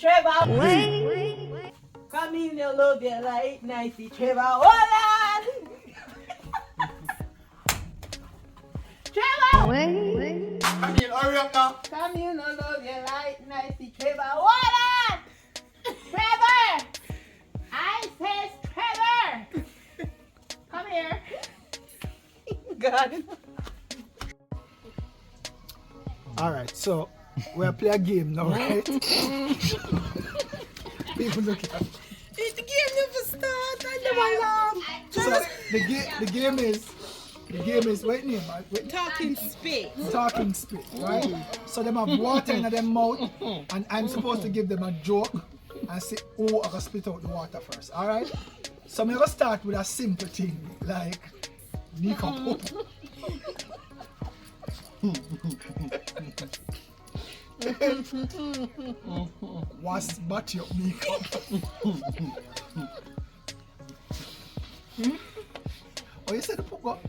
Trevor, wait. Come in, you love you like nicey, Trevor. Hold on. Trevor, wait. Come in, hurry up now. Come in, you love you like nicey, Trevor. Hold on. Trevor. I says Trevor. Come here. God. Alright, so we'll play a game now, right? People look at It's the game never start. I never laugh. so the game is what name? What? Talking spit. Talking spit, right? So them have water in their mouth and I'm supposed to give them a joke and say, oh, I'm gonna spit out the water first, alright? So I'm gonna start with a simple thing like Nico Poop. What's but your makeup? Oh, you said the poop up?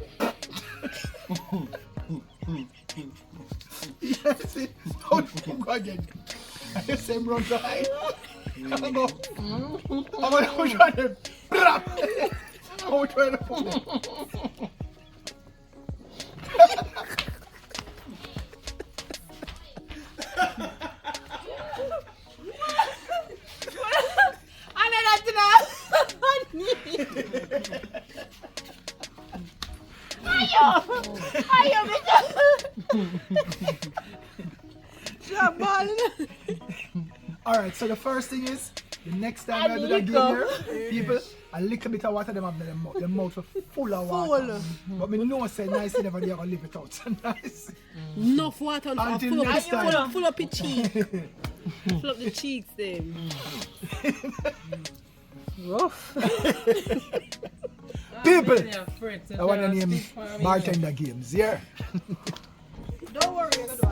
Yes, see? How the poop go again? I say run to hide. I'm going to try to I'm try to poop. Alright, so the first thing is, the next time I do that game here, people, a little bit of water them have in their mouth. Their mouth are full of water. But me know say nice never they are gonna leave it out. So nice. Enough water and Until next time. full up your cheek. Full up the cheeks then. Rough. People, I want to name Bartender games, yeah? Don't worry, I got